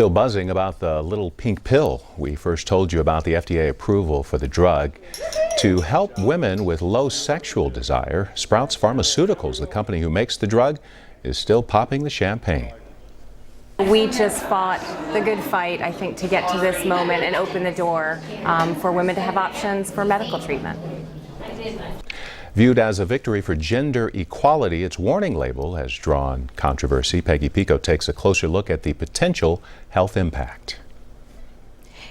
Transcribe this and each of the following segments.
Still buzzing about the little pink pill. We first told you about the FDA approval for the drug to help women with low sexual desire. Sprouts Pharmaceuticals, the company who makes the drug, is still popping the champagne. We just fought the good fight, I think, to get to this moment and open the door for women to have options for medical treatment. Viewed as a victory for gender equality, its warning label has drawn controversy. Peggy Pico takes a closer look at the potential health impact.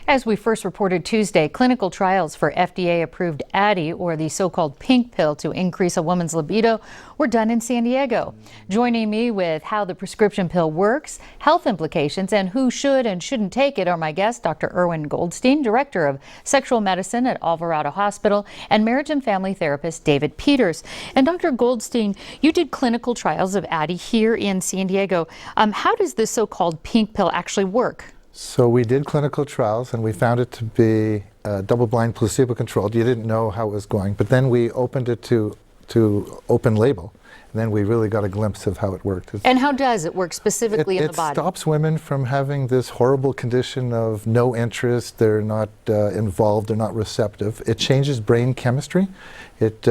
As we first reported Tuesday, clinical trials for FDA-approved ADDYI, or the so-called pink pill to increase a woman's libido, were done in San Diego. Joining me with how the prescription pill works, health implications, and who should and shouldn't take it are my guest, Dr. Irwin Goldstein, Director of Sexual Medicine at Alvarado Hospital, and marriage and family therapist David Peters. And Dr. Goldstein, you did clinical trials of ADDYI here in San Diego. How does this so-called pink pill actually work? So we did clinical trials and we found it to be double-blind, placebo-controlled. You didn't know how it was going, but then we opened it to open label. And then we really got a glimpse of how it worked. And how does it work specifically in the body? It stops women from having this horrible condition of no interest. They're not involved. They're not receptive. It changes brain chemistry. It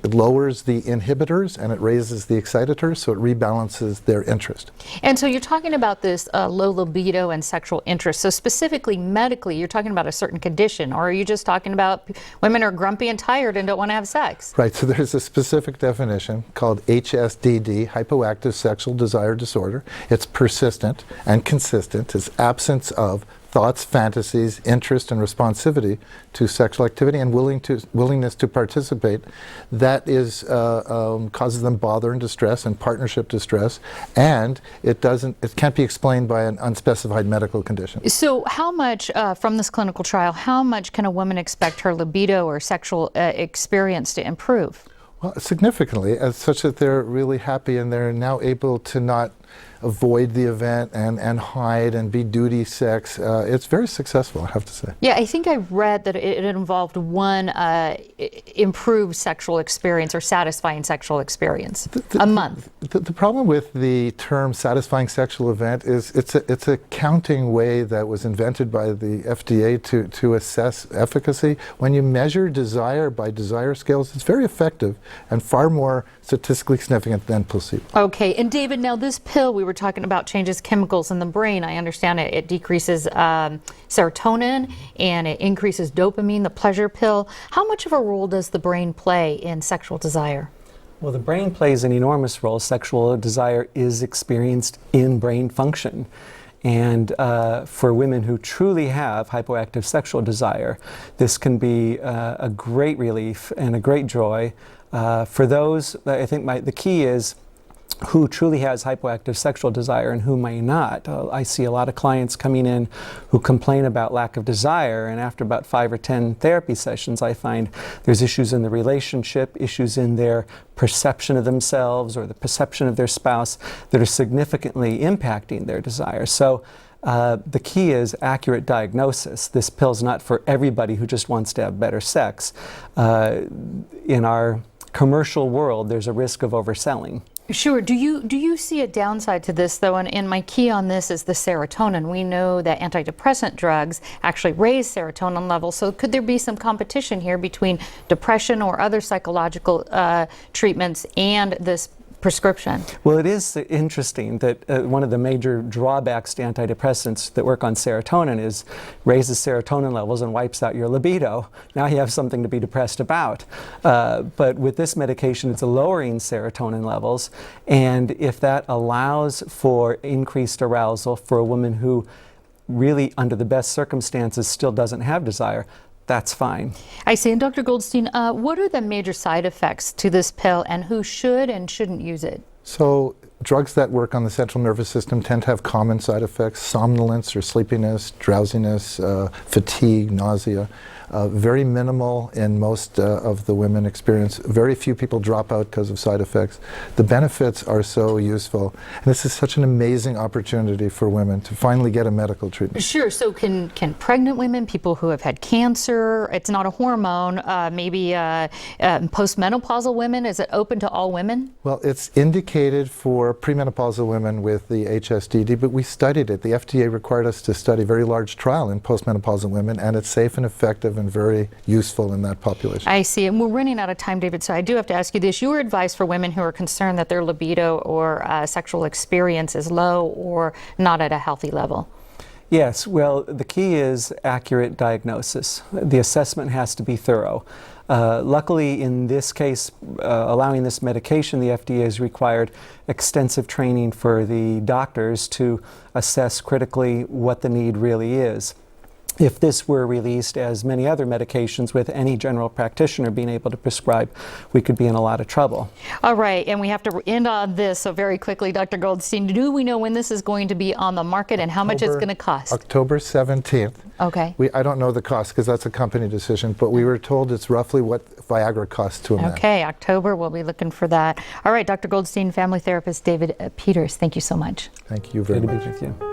lowers the inhibitors and it raises the excitors, so it rebalances their interest. And so you're talking about this low libido and sexual interest. So specifically medically, you're talking about a certain condition, or are you just talking about women are grumpy and tired and don't want to have sex? Right, so there's a specific definition called HSDD, hypoactive sexual desire disorder. It's persistent and consistent. It's absence of thoughts, fantasies, interest, and responsivity to sexual activity and willingness to participate. That is causes them bother and distress and partnership distress, and it can't be explained by an unspecified medical condition. So how much from this clinical trial, how much can a woman expect her libido or sexual experience to improve? Well, significantly, such that they're really happy and they're now able to not avoid the event and hide and be duty sex. It's very successful, I have to say. Yeah, I think I read that it involved one improved sexual experience or satisfying sexual experience a month. The problem with the term satisfying sexual event is it's a counting way that was invented by the FDA to assess efficacy. When you measure desire by desire scales, it's very effective and far more statistically significant than placebo. Okay, and David, now this pill we were talking about changes chemicals in the brain. I understand it decreases serotonin and it increases dopamine, the pleasure pill. How much of a role does the brain play in sexual desire? Well, the brain plays an enormous role. Sexual desire is experienced in brain function. And for women who truly have hypoactive sexual desire, this can be a great relief and a great joy. For those, I think the key is who truly has hypoactive sexual desire and who may not. I see a lot of clients coming in who complain about lack of desire, and after about 5 or 10 therapy sessions, I find there's issues in the relationship, issues in their perception of themselves or the perception of their spouse that are significantly impacting their desire. So the key is accurate diagnosis. This pill's not for everybody who just wants to have better sex. In our commercial world, there's a risk of overselling. Sure. Do you see a downside to this, though? And my key on this is the serotonin. We know that antidepressant drugs actually raise serotonin levels. So could there be some competition here between depression or other psychological treatments and this prescription? Well, it is interesting that one of the major drawbacks to antidepressants that work on serotonin is raises serotonin levels and wipes out your libido. Now you have something to be depressed about. But with this medication, it's lowering serotonin levels, and if that allows for increased arousal for a woman who really, under the best circumstances, still doesn't have desire, that's fine. I see. And Dr. Goldstein, what are the major side effects to this pill and who should and shouldn't use it? So drugs that work on the central nervous system tend to have common side effects: somnolence or sleepiness, drowsiness, fatigue, nausea. Very minimal in most of the women experience. Very few people drop out because of side effects. The benefits are so useful. And this is such an amazing opportunity for women to finally get a medical treatment. Sure. So can pregnant women, people who have had cancer, it's not a hormone, maybe postmenopausal women, is it open to all women? Well, it's indicated indicated for premenopausal women with the HSDD, but we studied it. The FDA required us to study a very large trial in postmenopausal women, and it's safe and effective and very useful in that population. I see. And we're running out of time, David, so I do have to ask you this. Your advice for women who are concerned that their libido or sexual experience is low or not at a healthy level? Yes, well, the key is accurate diagnosis. The assessment has to be thorough. Luckily, in this case, allowing this medication, the FDA has required extensive training for the doctors to assess critically what the need really is. If this were released as many other medications with any general practitioner being able to prescribe, we could be in a lot of trouble. All right, and we have to end on this, so very quickly, Dr. Goldstein, do we know when this is going to be on the market and how much it's going to cost? October 17th. Okay. I don't know the cost because that's a company decision, but we were told it's roughly what Viagra costs to a man. Okay, October, we'll be looking for that. All right, Dr. Goldstein, family therapist David Peters, thank you so much. Thank you very much. Good to be with you.